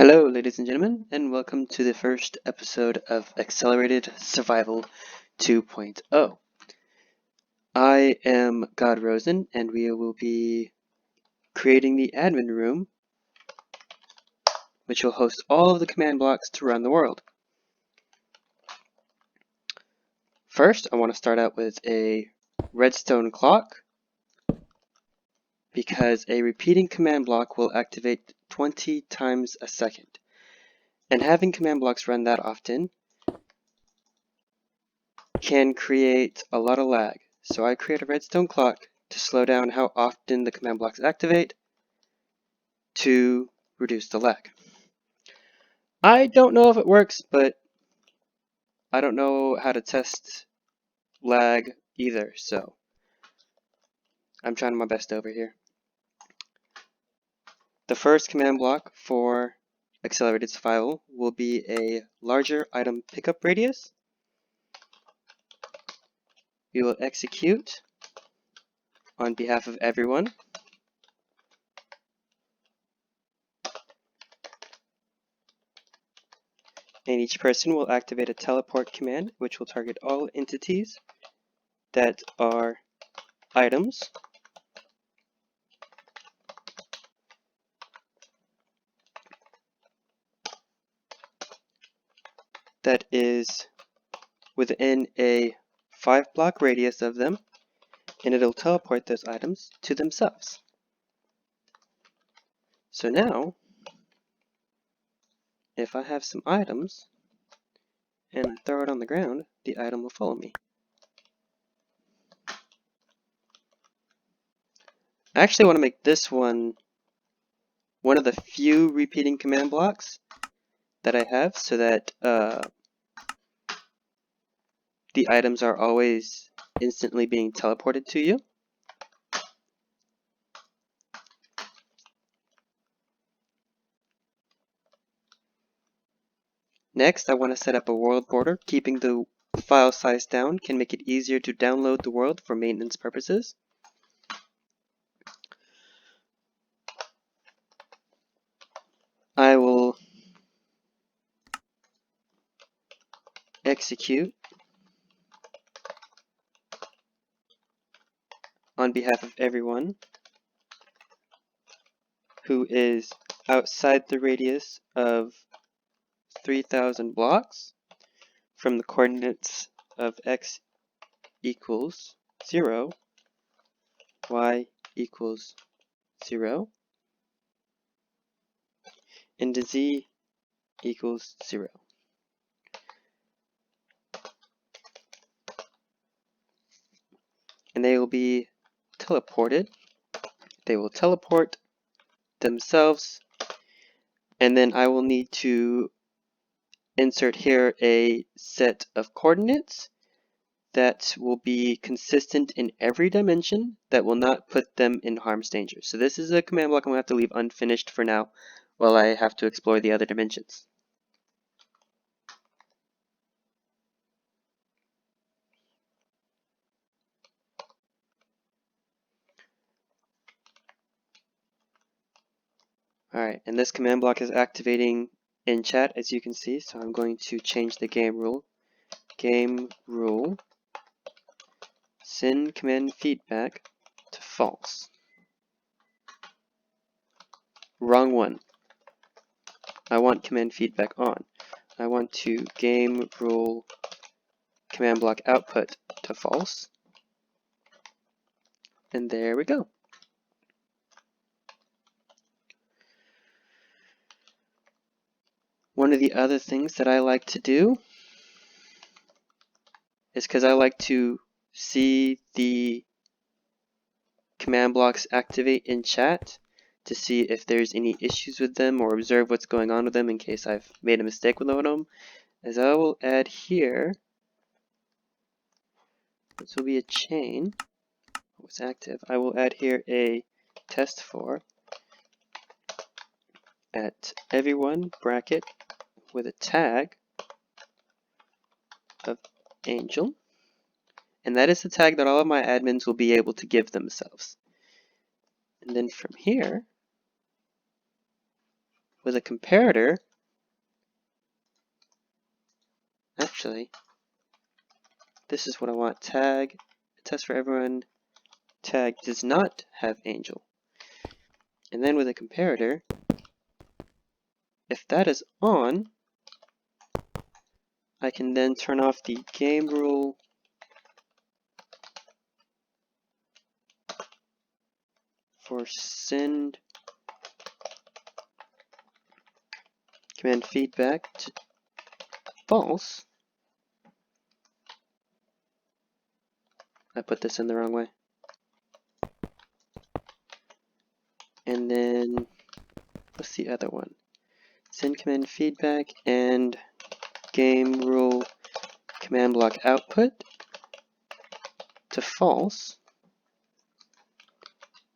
Hello, ladies and gentlemen, and welcome to the first episode of Accelerated Survival 2.0. I am God Rosen, and we will be creating the admin room, which will host all of the command blocks to run the world. First, I want to start out with a redstone clock, because a repeating command block will activate 20 times a second. And having command blocks run that often can create a lot of lag. So I create a redstone clock to slow down how often the command blocks activate to reduce the lag. I don't know if it works, but I don't know how to test lag either, so I'm trying my best over here. The first command block for Accelerated Survival will be a larger item pickup radius. We will execute on behalf of everyone. And each person will activate a teleport command, which will target all entities that are items. That is within a 5-block radius of them, and it'll teleport those items to themselves. So now, if I have some items and I throw it on the ground, the item will follow me. I actually want to make this one of the few repeating command blocks that I have, so that the items are always instantly being teleported to you. Next, I want to set up a world border. Keeping the file size down can make it easier to download the world for maintenance purposes. I will execute on behalf of everyone who is outside the radius of 3,000 blocks from the coordinates of x equals 0, y equals 0, and z equals 0. And they will be teleported. They will teleport themselves, and then I will need to insert here a set of coordinates that will be consistent in every dimension, that will not put them in harm's danger. So this is a command block I'm going to have to leave unfinished for now while I have to explore the other dimensions. Alright, and this command block is activating in chat, as you can see, so I'm going to change the game rule. Game rule, send command feedback to false. Wrong one. I want command feedback on. I want to game rule command block output to false. And there we go. One of the other things that I like to do is, because I like to see the command blocks activate in chat to see if there's any issues with them or observe what's going on with them in case I've made a mistake with one of them, as I will add here, this will be a chain, what's active, I will add here a test for at everyone bracket with a tag of angel, and that is the tag that all of my admins will be able to give themselves. And then from here, with a comparator, actually, this is what I want. Tag, test for everyone, tag does not have angel. And then with a comparator, if that is on, I can then turn off the game rule for send command feedback to false. I put this in the wrong way. And then, what's the other one? Send command feedback and game rule command block output to false.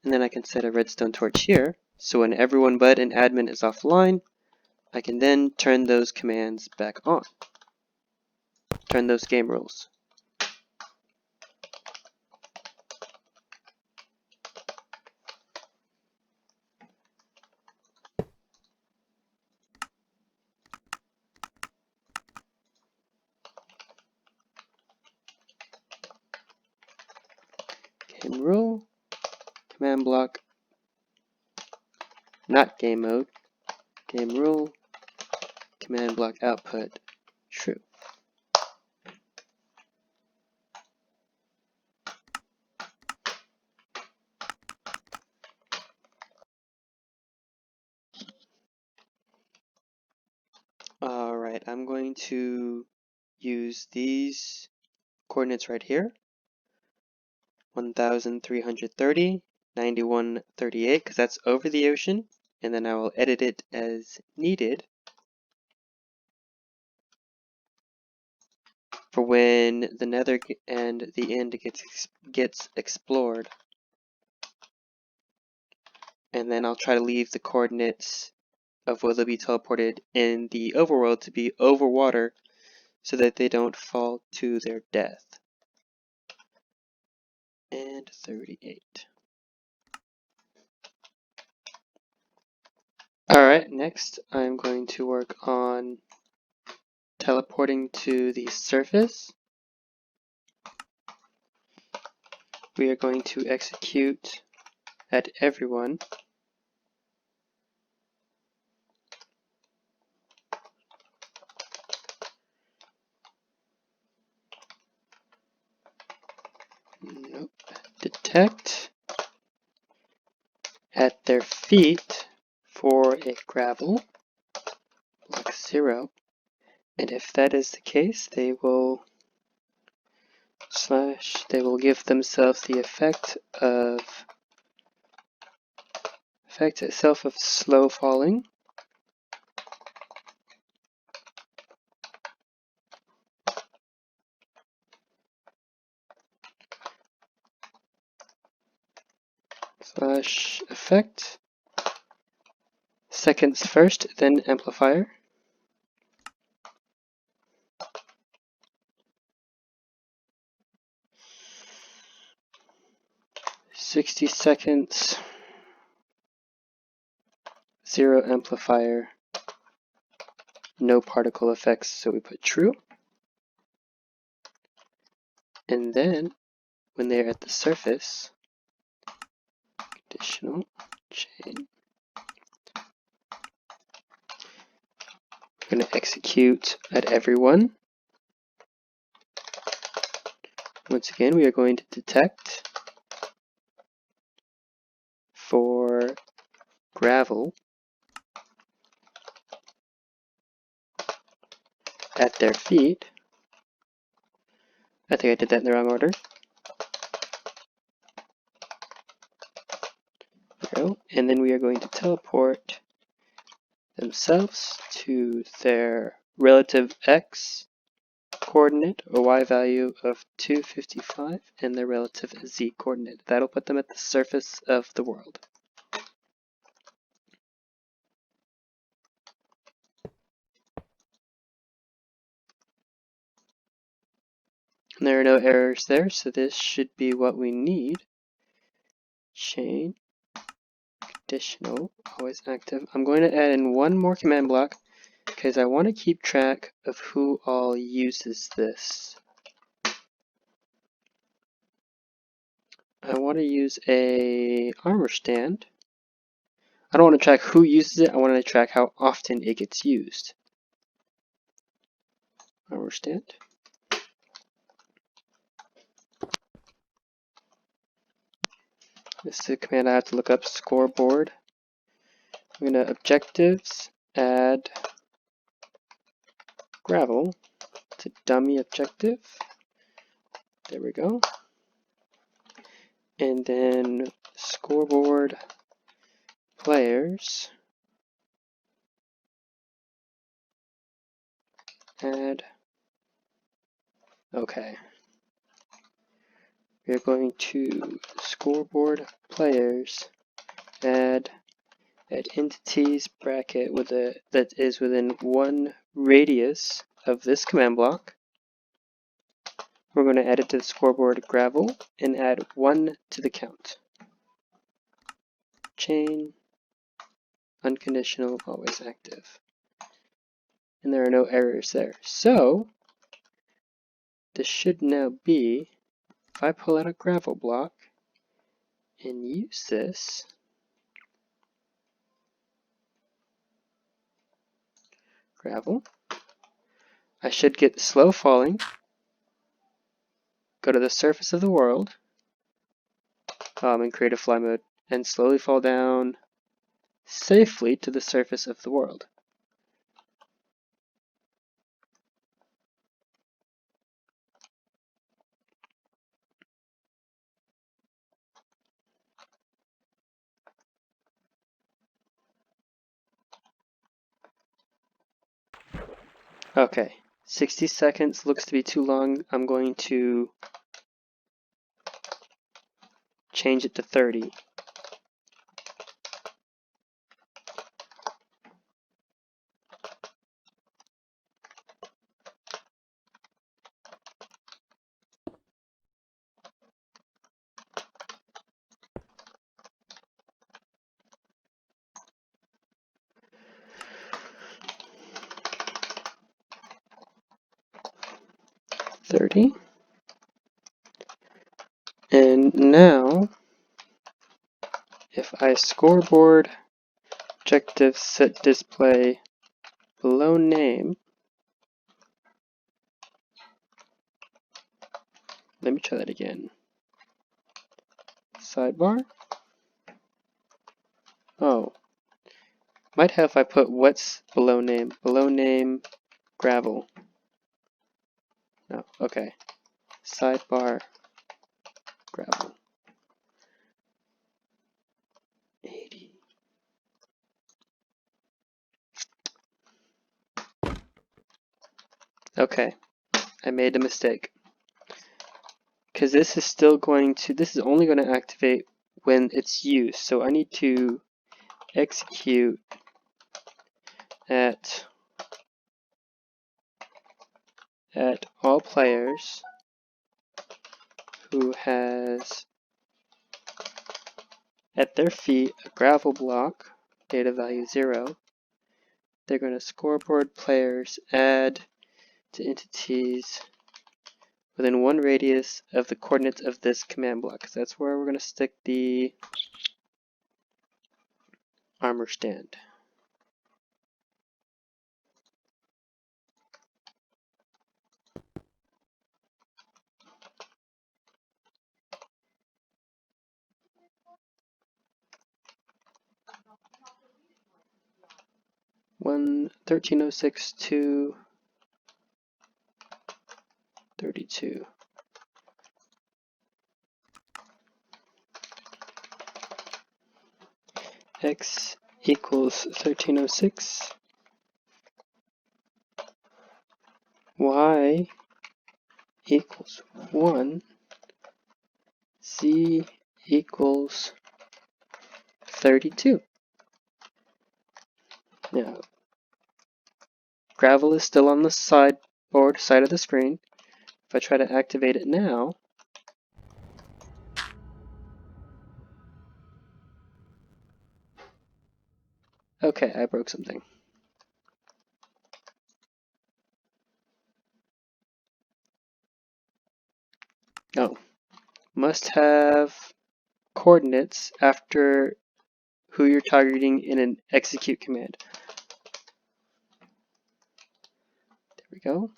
And then I can set a redstone torch here. So when everyone but an admin is offline, I can then turn those commands back on. Turn those game rules. Game rule, command block, not game mode, game rule, command block output, true. Alright, I'm going to use these coordinates right here. 1330, 9138, because that's over the ocean, and then I will edit it as needed for when the nether and the end gets explored. And then I'll try to leave the coordinates of where they'll be teleported in the overworld to be over water so that they don't fall to their death. And 38. Alright, next I'm going to work on teleporting to the surface. We are going to execute at everyone. Nope. Detect at their feet for a gravel, block 0. And if that is the case, they will give themselves the effect itself of slow falling. Slash effect. Seconds first, then amplifier. "60 seconds, 0 amplifier, no particle effects," so we put true. And then, when they're at the surface, conditional chain, we're going to execute at everyone. Once again, we are going to detect for gravel at their feet. I think I did that in the wrong order. And then we are going to teleport themselves to their relative x coordinate or y value of 255 and their relative z coordinate. That'll put them at the surface of the world. And there are no errors there, so this should be what we need. Chain, Conditional, always active. I'm going to add in one more command block because I want to keep track of who all uses this. I want to use a armor stand. I don't want to track who uses it, I want to track how often it gets used. Armor stand. This is a command I have to look up, scoreboard. I'm going to objectives, add gravel to dummy objective. There we go. And then scoreboard players, add, okay. We're going to scoreboard players, add entities bracket with that is within one radius of this command block. We're going to add it to the scoreboard gravel and add 1 to the count. Chain, unconditional, always active. And there are no errors there. So this should now be, if I pull out a gravel block and use this, gravel, I should get slow falling, go to the surface of the world, and create a fly mode, and slowly fall down safely to the surface of the world. Okay, 60 seconds looks to be too long. I'm going to change it to 30. And now, if I scoreboard objective set display below name, let me try that again. Sidebar. Oh, might have if I put what's below name gravel. No, okay. Sidebar gravel. 80. Okay, I made a mistake. Because this is still going to, this is only going to activate when it's used. So I need to execute at all players who has at their feet a gravel block, data value 0. They're going to scoreboard players, add to entities within one radius of the coordinates of this command block. So that's where we're going to stick the armor stand. One 1306 to 32. X equals 1306. Y equals 1. Z equals 32. Now, gravel is still on the side of the screen. If I try to activate it now, Okay, I broke something. Oh, must have coordinates after who you're targeting in an execute command. There we go.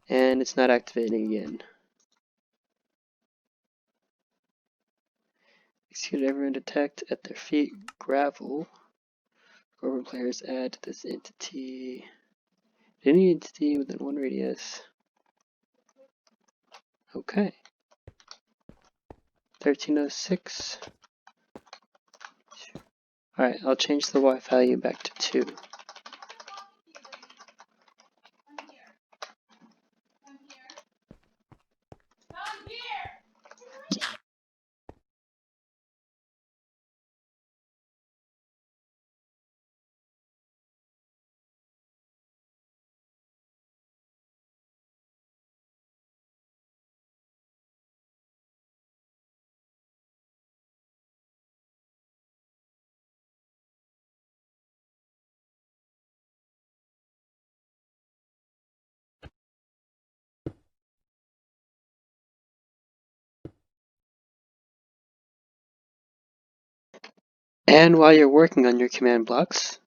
And it's not activating again. Execute everyone detect at their feet gravel. Whoever players add to this entity. Any entity within 1 radius. Okay. 1306. Alright, I'll change the Y value back to 2. And while you're working on your command blocks,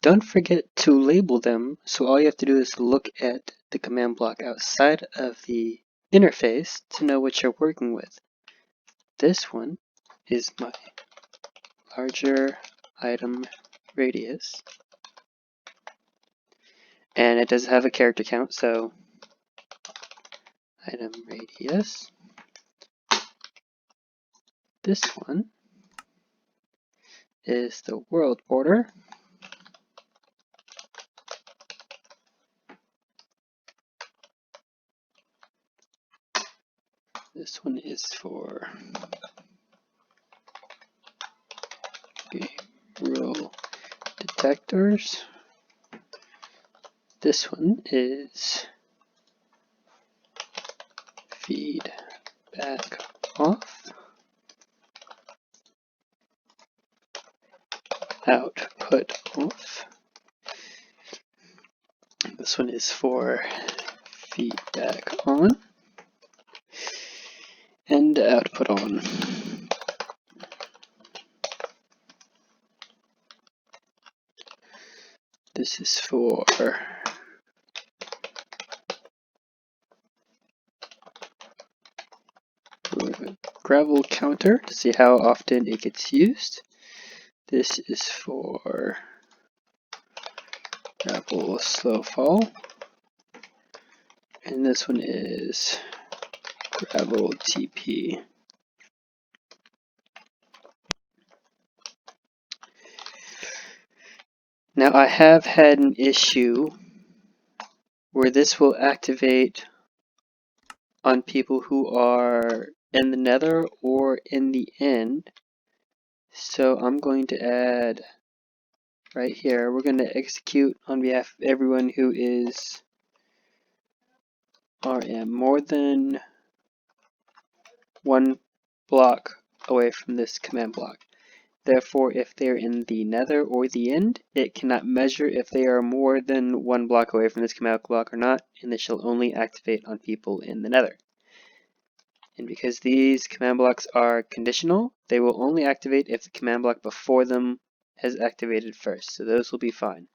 don't forget to label them. So all you have to do is look at the command block outside of the interface to know what you're working with. This one is my larger item radius. And it does have a character count, so item radius. This one is the world border. This one is for behavioral detectors. This one is feedback off. Output off. This one is for feedback on and output on. This is for gravel counter to see how often it gets used. This is for gravel slow fall. And this one is gravel TP. Now I have had an issue where this will activate on people who are in the nether or in the end. So I'm going to add right here, we're going to execute on behalf of everyone who is RM more than 1 block away from this command block. Therefore, if they're in the nether or the end, it cannot measure if they are more than 1 block away from this command block or not, and this shall only activate on people in the nether. And because these command blocks are conditional, they will only activate if the command block before them has activated first, so those will be fine.